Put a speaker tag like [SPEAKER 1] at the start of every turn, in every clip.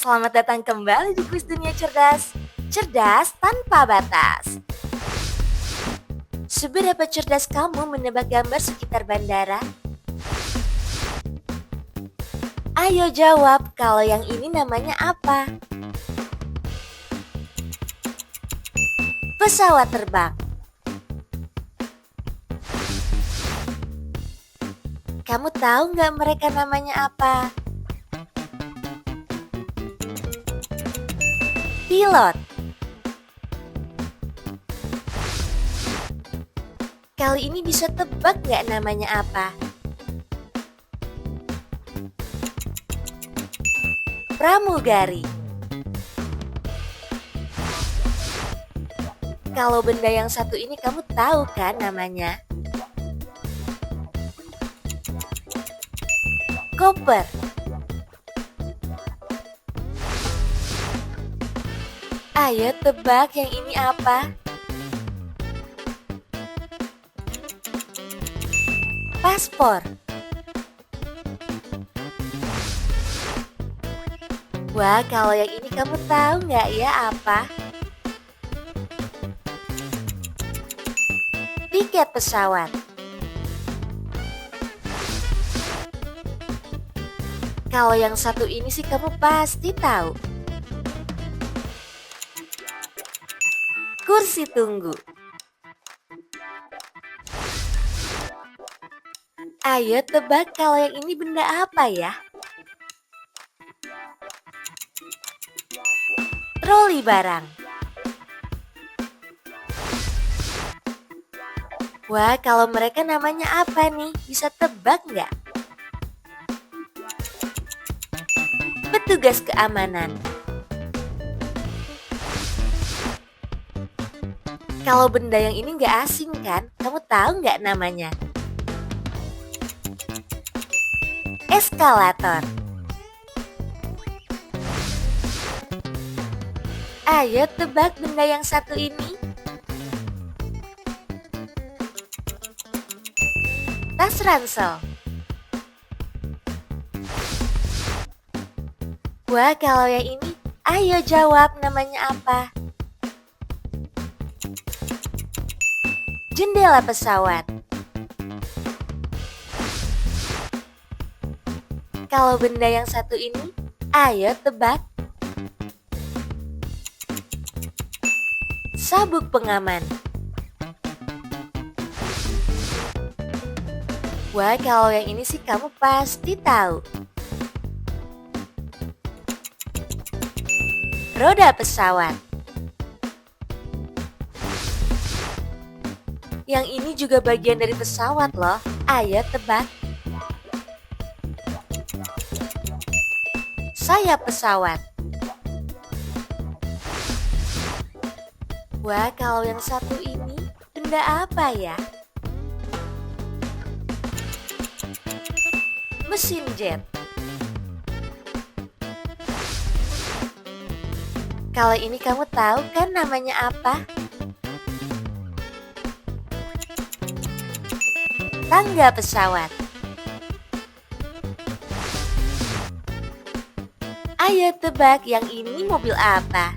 [SPEAKER 1] Selamat datang kembali di Kuis Dunia Cerdas. Cerdas tanpa batas. Seberapa cerdas kamu menebak gambar sekitar bandara? Ayo jawab, kalau yang ini namanya apa? Pesawat terbang. Kamu tahu nggak mereka namanya apa? Pilot. Kali ini bisa tebak nggak namanya apa? Pramugari. Kalau benda yang satu ini kamu tahu kan namanya? Koper. Ayo tebak yang ini apa? Paspor. Wah, kalau yang ini kamu tahu nggak ya apa? Tiket pesawat. Kalau yang satu ini sih kamu pasti tahu. Kursi tunggu. Ayo tebak kalau yang ini benda apa ya? Troli barang. Wah, kalau mereka namanya apa nih? Bisa tebak nggak? Petugas keamanan. Kalau benda yang ini nggak asing kan? Kamu tahu nggak namanya? Eskalator. Ayo tebak benda yang satu ini. Tas ransel. Wah, kalau yang ini, ayo jawab namanya apa? Jendela pesawat. Kalau benda yang satu ini, ayo tebak. Sabuk pengaman. Wah, kalau yang ini sih kamu pasti tahu. Roda pesawat. Yang ini juga bagian dari pesawat loh. Ayo tebak. Sayap pesawat. Wah, kalau yang satu ini benda apa ya? Mesin jet. Kalau ini kamu tahu kan namanya apa? Tangga pesawat. Ayo tebak yang ini mobil apa?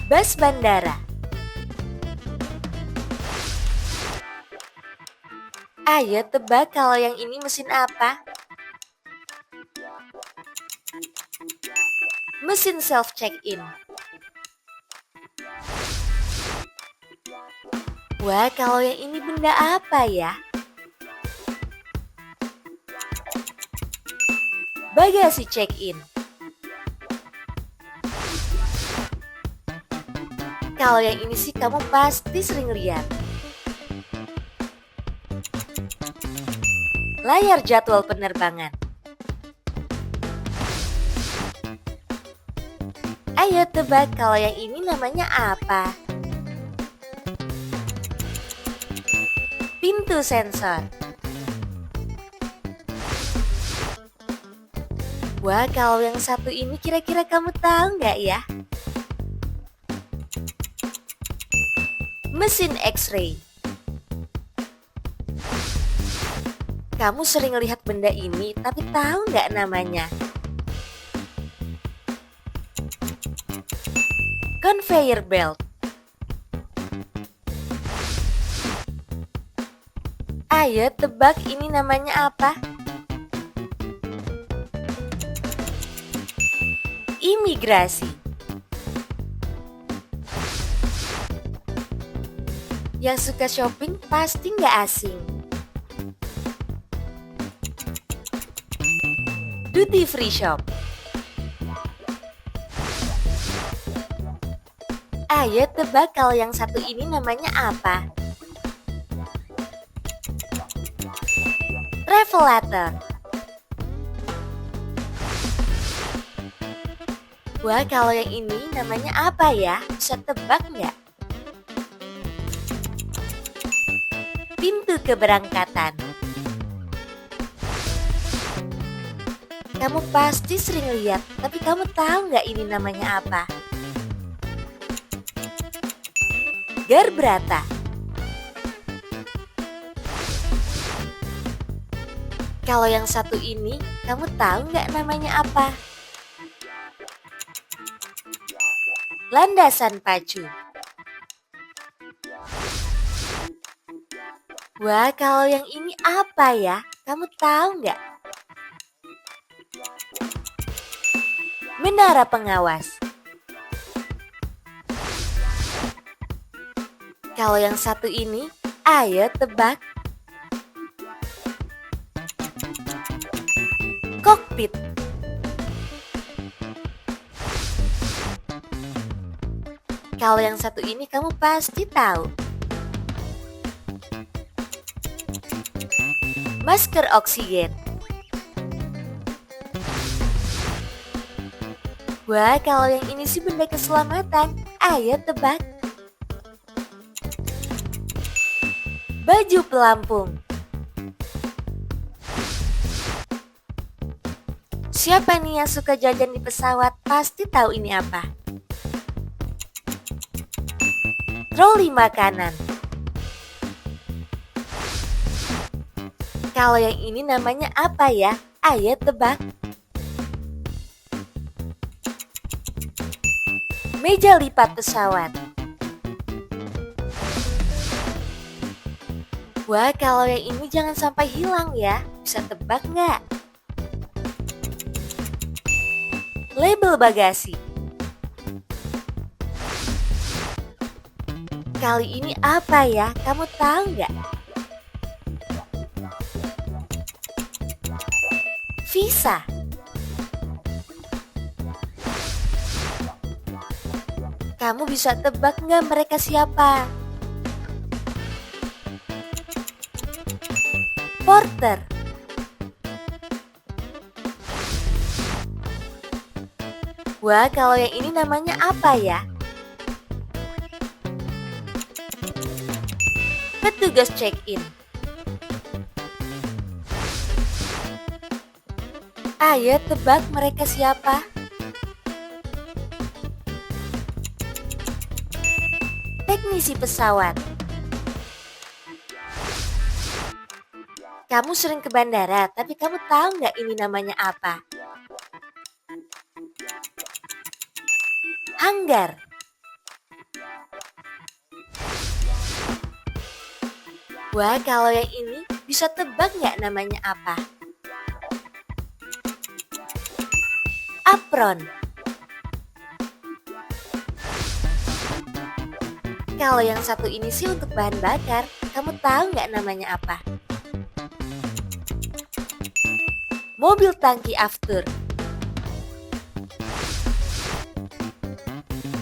[SPEAKER 1] Bus bandara. Ayo tebak kalau yang ini mesin apa? Mesin self check-in. Wah, kalau yang ini benda apa ya? Bagasi check-in. Kalau yang ini sih kamu pasti sering lihat. Layar jadwal penerbangan. Ayo tebak kalau yang ini namanya apa? Pintu sensor. Wah, kalau yang satu ini kira-kira kamu tahu nggak ya? Mesin X-ray. Kamu sering lihat benda ini, tapi tahu nggak namanya? Conveyor belt. Ayo tebak ini namanya apa? Imigrasi. Yang suka shopping pasti nggak asing. Duty free shop. Ayo tebak kalau yang satu ini namanya apa? Travelator. Wah, kalau yang ini namanya apa ya? Bisa tebak nggak? Pintu keberangkatan. Kamu pasti sering lihat, tapi kamu tahu nggak ini namanya apa? Garbrata. Kalau yang satu ini, kamu tahu nggak namanya apa? Landasan pacu. Wah, kalau yang ini apa ya? Kamu tahu nggak? Menara pengawas. Kalau yang satu ini, ayo tebak. Kokpit. Kalau yang satu ini kamu pasti tahu. Masker oksigen. Wah, kalau yang ini sih benda keselamatan. Ayo tebak. Baju pelampung. Siapa nih yang suka jajan di pesawat pasti tahu ini apa? Troli makanan. Kalau yang ini namanya apa ya? Ayo tebak. Meja lipat pesawat. Wah, kalau yang ini jangan sampai hilang ya. Bisa tebak nggak? Label bagasi. Kali ini apa ya? Kamu tahu nggak? Visa. Kamu bisa tebak nggak mereka siapa? Porter. Wah, kalau yang ini namanya apa ya? Petugas check-in. Ayo tebak mereka siapa? Teknisi pesawat. Kamu sering ke bandara, tapi kamu tahu nggak ini namanya apa? Hanggar. Wah, kalau yang ini bisa tebak nggak namanya apa? Apron. Kalau yang satu ini sih untuk bahan bakar, kamu tahu nggak namanya apa? Mobil tangki after.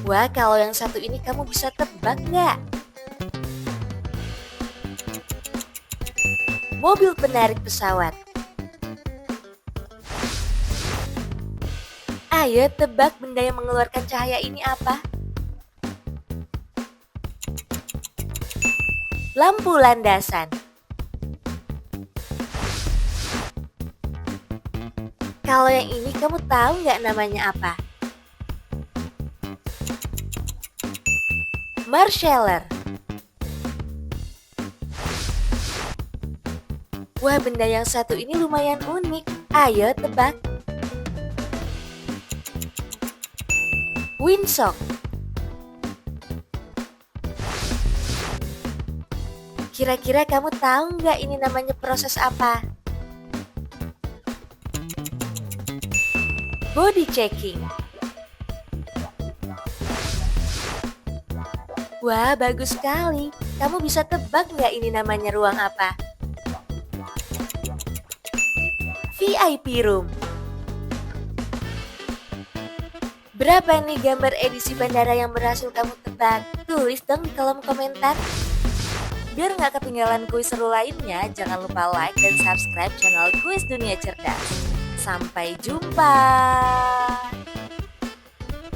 [SPEAKER 1] Wah, kalau yang satu ini kamu bisa tebak nggak? Mobil penarik pesawat. Ayo tebak benda yang mengeluarkan cahaya ini apa? Lampu landasan. Kalau yang ini kamu tahu nggak namanya apa? Marshaller. Wah, benda yang satu ini lumayan unik. Ayo tebak. Windsock. Kira-kira kamu tahu nggak ini namanya proses apa? Body checking. Wah, bagus sekali. Kamu bisa tebak nggak ini namanya ruang apa? VIP room. Berapa nih gambar edisi bandara yang berhasil kamu tebak? Tulis dong di kolom komentar. Biar nggak ketinggalan kuis seru lainnya, jangan lupa like dan subscribe channel Kuis Dunia Cerdas. Sampai jumpa!